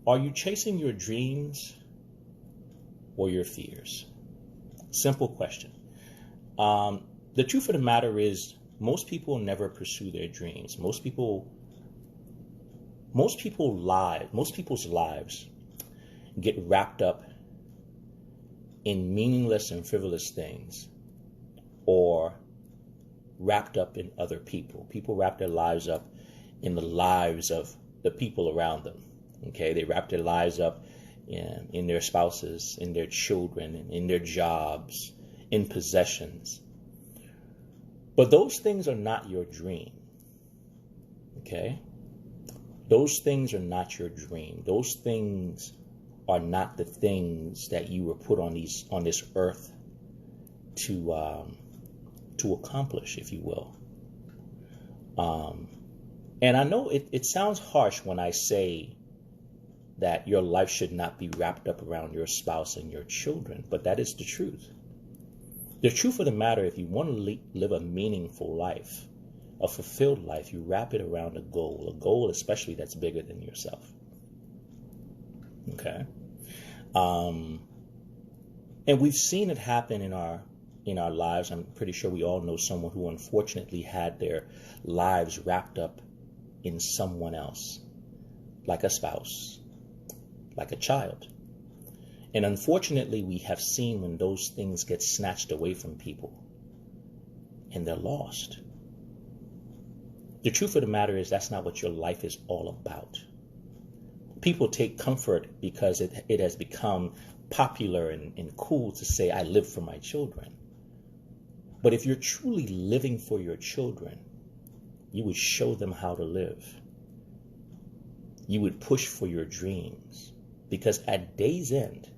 Are you chasing your dreams or your fears? Simple question. The truth of the matter is, most people never pursue their dreams. Most people's lives get wrapped up in meaningless and frivolous things, or wrapped up in other people. People wrap their lives up in the lives of the people around them. Okay, they wrap their lives up in their spouses, in their children, in their jobs, in possessions. But those things are not your dream. Okay? Those things are not your dream. Those things are not the things that you were put on this earth to accomplish, if you will. And I know it sounds harsh when I say that your life should not be wrapped up around your spouse and your children, but that is the truth. The truth of the matter, if you want to live a meaningful life, a fulfilled life, you wrap it around a goal especially that's bigger than yourself. Okay? And we've seen it happen in our lives. I'm pretty sure we all know someone who unfortunately had their lives wrapped up in someone else, like a spouse, like a child. And unfortunately, we have seen when those things get snatched away from people and they're lost. The truth of the matter is that's not what your life is all about. People take comfort because it has become popular and cool to say, I live for my children. But if you're truly living for your children, you would show them how to live. You would push for your dreams. Because at day's end,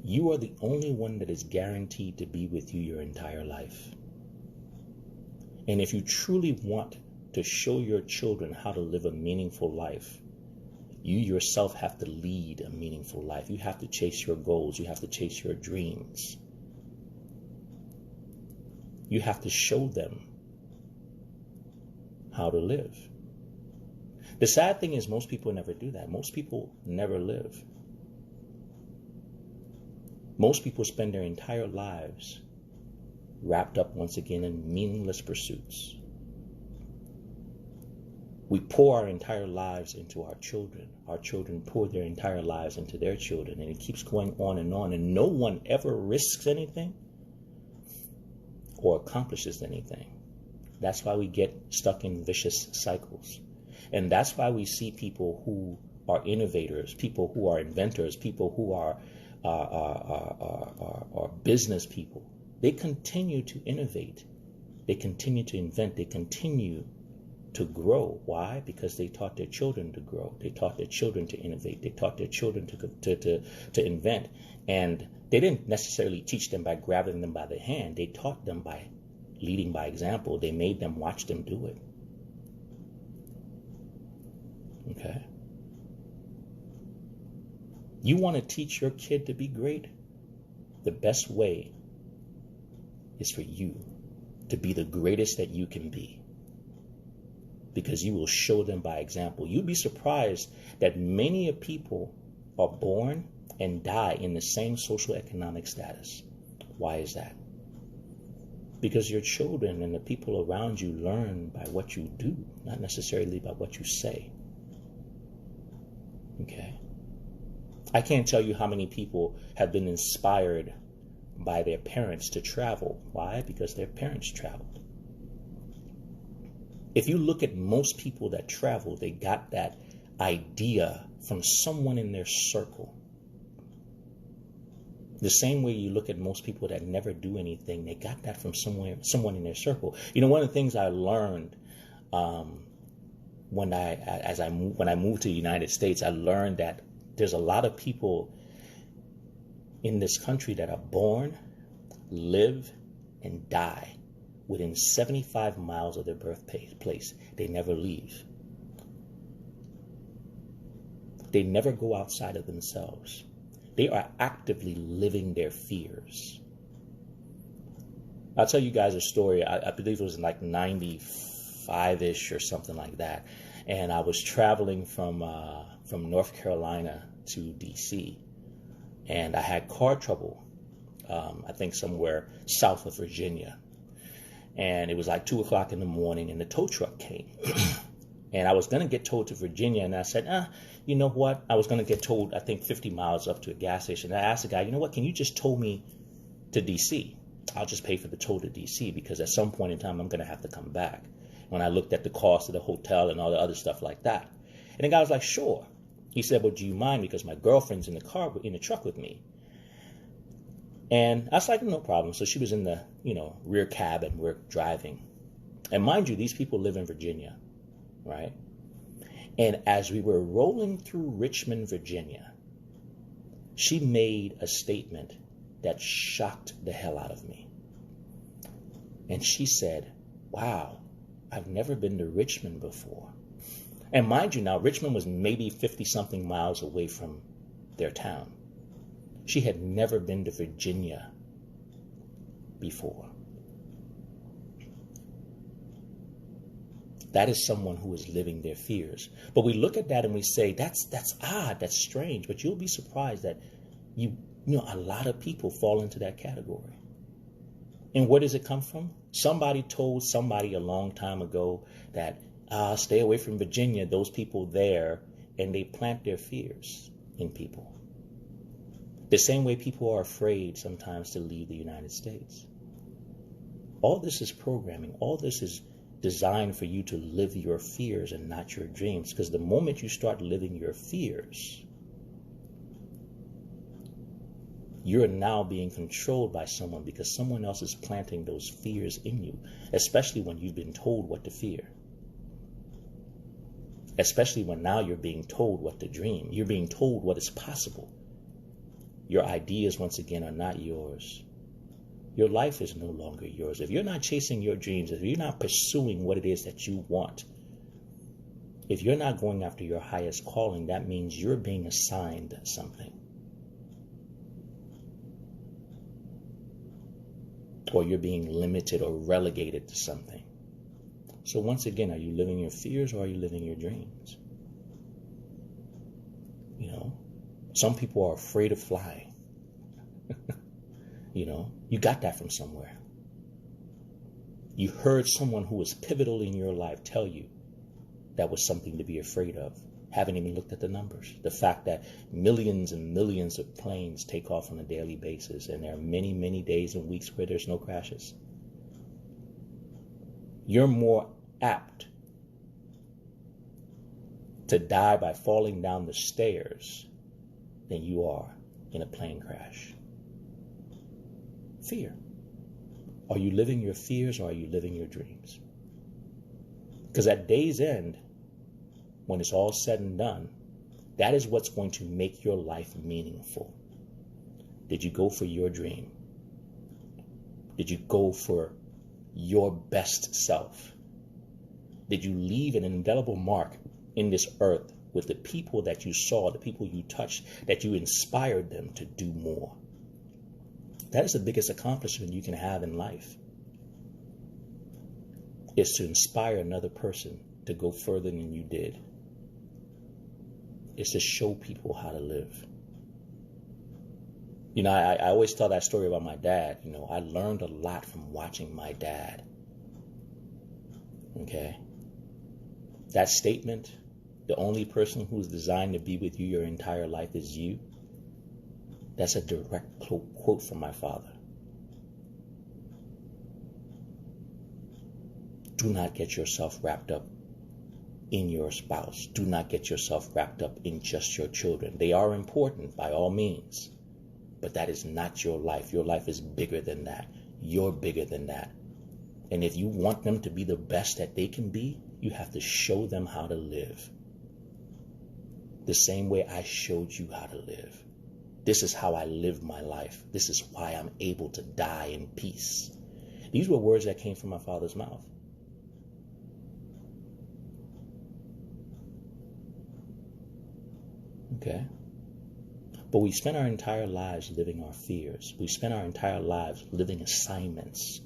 you are the only one that is guaranteed to be with you your entire life. And if you truly want to show your children how to live a meaningful life, you yourself have to lead a meaningful life. You have to chase your goals. You have to chase your dreams. You have to show them how to live. The sad thing is most people never do that. Most people never live. Most people spend their entire lives wrapped up once again in meaningless pursuits. We pour our entire lives into our children. Our children pour their entire lives into their children, and it keeps going on, and no one ever risks anything or accomplishes anything. That's why we get stuck in vicious cycles. And that's why we see people who are innovators, people who are inventors, people who are business people. They continue to innovate. They continue to invent. They continue to grow. Why? Because they taught their children to grow. They taught their children to innovate. They taught their children to invent. And they didn't necessarily teach them by grabbing them by the hand. They taught them by leading by example. They made them watch them do it. Okay? You want to teach your kid to be great? The best way is for you to be the greatest that you can be. Because you will show them by example. You'd be surprised that many people are born and die in the same social economic status. Why is that? Because your children and the people around you learn by what you do, not necessarily by what you say. Okay? I can't tell you how many people have been inspired by their parents to travel. Why? Because their parents traveled. If you look at most people that travel, they got that idea from someone in their circle. The same way you look at most people that never do anything, they got that from someone in their circle. You know, one of the things I learned when I moved to the United States, I learned that there's a lot of people in this country that are born, live, and die within 75 miles of their birthplace. They never leave. They never go outside of themselves. They are actively living their fears. I'll tell you guys a story. I believe it was in like 95-ish or something like that. And I was traveling from North Carolina to D.C. and I had car trouble. I think somewhere south of Virginia. And it was like 2 o'clock in the morning and the tow truck came. And I was going to get towed to Virginia. And I said, you know what? I was going to get towed, I think, 50 miles up to a gas station. And I asked the guy, you know what? Can you just tow me to D.C.? I'll just pay for the tow to D.C. because at some point in time, I'm going to have to come back. When I looked at the cost of the hotel and all the other stuff like that. And the guy was like, sure. He said, well, do you mind? Because my girlfriend's in the truck with me. And I was like, no problem. So she was in the, rear cab and we're driving. And mind you, these people live in Virginia, right? And as we were rolling through Richmond, Virginia, she made a statement that shocked the hell out of me. And she said, wow, I've never been to Richmond before. And mind you now, Richmond was maybe 50-something miles away from their town. She had never been to Virginia before. That is someone who is living their fears. But we look at that and we say, that's odd, that's strange. But you'll be surprised that a lot of people fall into that category. And where does it come from? Somebody told somebody a long time ago that stay away from Virginia, those people there, and they plant their fears in people. The same way people are afraid sometimes to leave the United States. All this is programming. All this is designed for you to live your fears and not your dreams. Because the moment you start living your fears, you're now being controlled by someone because someone else is planting those fears in you, especially when you've been told what to fear. Especially when now you're being told what to dream. You're being told what is possible. Your ideas, once again, are not yours. Your life is no longer yours. If you're not chasing your dreams, if you're not pursuing what it is that you want, if you're not going after your highest calling, that means you're being assigned something. Or you're being limited or relegated to something. So once again, are you living your fears or are you living your dreams? Some people are afraid of flying. You got that from somewhere. You heard someone who was pivotal in your life tell you that was something to be afraid of. Haven't even looked at the numbers. The fact that millions and millions of planes take off on a daily basis, and there are many, many days and weeks where there's no crashes. You're more apt to die by falling down the stairs than you are in a plane crash. Fear. Are you living your fears or are you living your dreams? Because at day's end, when it's all said and done, that is what's going to make your life meaningful. Did you go for your dream? Did you go for your best self? Did you leave an indelible mark in this earth with the people that you saw, the people you touched, that you inspired them to do more? That is the biggest accomplishment you can have in life, is to inspire another person to go further than you did. It's to show people how to live. I always tell that story about my dad. I learned a lot from watching my dad. Okay? That statement, the only person who's designed to be with you your entire life is you, that's a direct quote from my father. Do not get yourself wrapped up in your spouse. Do not get yourself wrapped up in just your children. They are important by all means, but that is not your life. Your life is bigger than that. You're bigger than that. And if you want them to be the best that they can be, you have to show them how to live. The same way I showed you how to live. This is how I live my life. This is why I'm able to die in peace. These were words that came from my father's mouth. Okay? But we spend our entire lives living our fears. We spend our entire lives living assignments.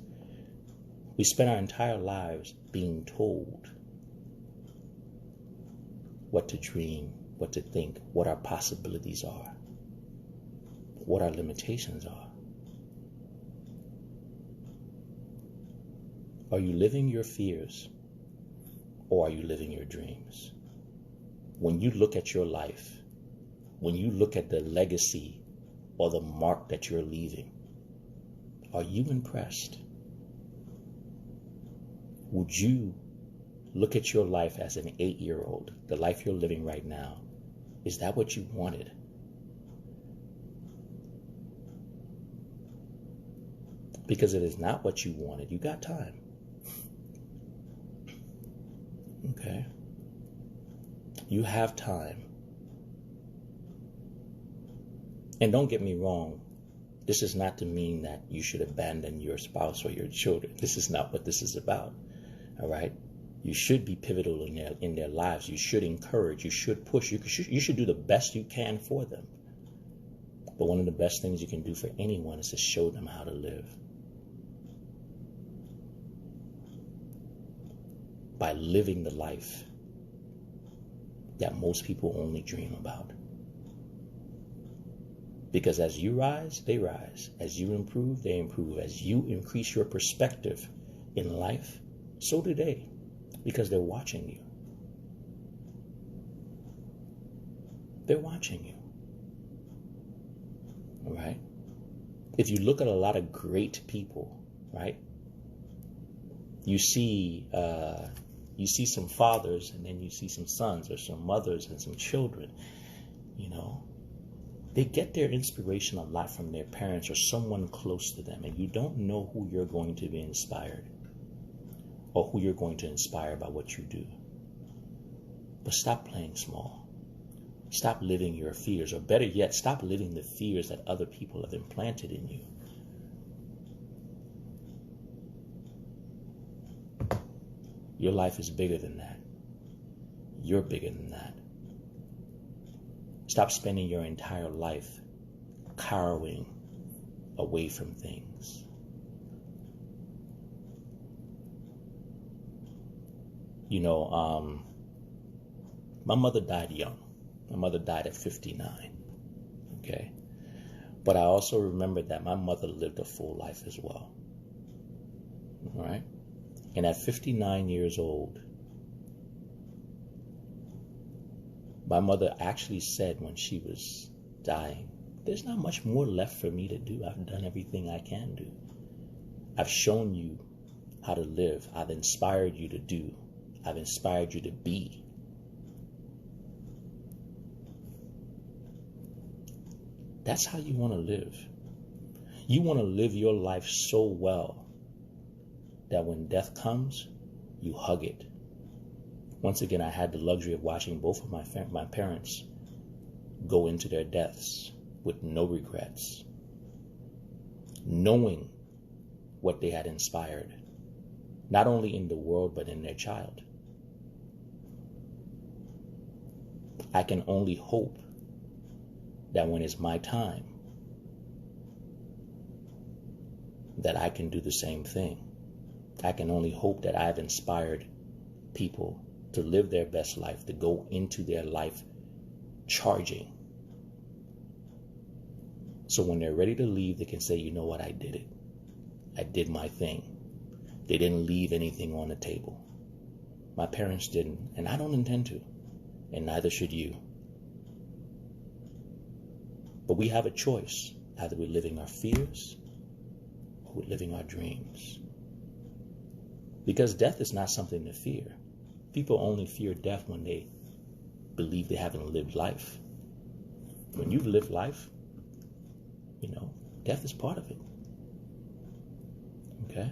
We spend our entire lives being told what to dream, what to think, what our possibilities are, what our limitations are. Are you living your fears, or are you living your dreams? When you look at your life, when you look at the legacy or the mark that you're leaving, are you impressed? Would you look at your life as an 8-year-old, the life you're living right now? Is that what you wanted? Because if it's not what you wanted, you got time. Okay? You have time. And don't get me wrong, this is not to mean that you should abandon your spouse or your children. This is not what this is about. All right? You should be pivotal in their lives. You should encourage. You should push. You should do the best you can for them. But one of the best things you can do for anyone is to show them how to live. By living the life that most people only dream about. Because as you rise, they rise. As you improve, they improve. As you increase your perspective in life, so do they. Because they're watching you. They're watching you. All right? If you look at a lot of great people, right? You see some fathers, and then you see some sons, or some mothers and some children. You know, they get their inspiration a lot from their parents or someone close to them, and you don't know who you're going to be inspired, or who you're going to inspire by what you do. But stop playing small. Stop living your fears, or better yet, stop living the fears that other people have implanted in you. Your life is bigger than that. You're bigger than that. Stop spending your entire life cowering away from things. You know, my mother died young. My mother died at 59. Okay? But I also remember that my mother lived a full life as well. All right? And at 59 years old, my mother actually said when she was dying, there's not much more left for me to do. I've done everything I can do. I've shown you how to live. I've inspired you to do. I've inspired you to be. That's how you want to live. You want to live your life so well that when death comes, you hug it. Once again, I had the luxury of watching both of my parents go into their deaths with no regrets, knowing what they had inspired, not only in the world, but in their child. I can only hope that when it's my time, that I can do the same thing. I can only hope that I've inspired people to live their best life, to go into their life charging. So when they're ready to leave, they can say, you know what, I did it. I did my thing. They didn't leave anything on the table. My parents didn't, and I don't intend to, and neither should you. But we have a choice. Either we're living our fears or we're living our dreams. Because death is not something to fear. People only fear death when they believe they haven't lived life. When you've lived life, you know, death is part of it. Okay?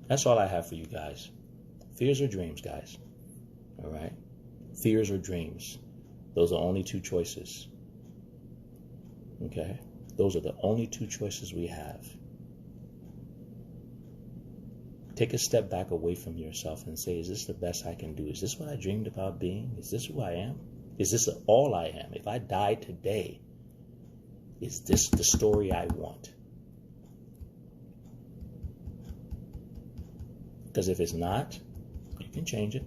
That's all I have for you guys. Fears or dreams, guys. All right? Fears or dreams. Those are only two choices. Okay? Those are the only two choices we have. Take a step back away from yourself and say, is this the best I can do? Is this what I dreamed about being? Is this who I am? Is this all I am? If I die today, is this the story I want? Because if it's not, you can change it.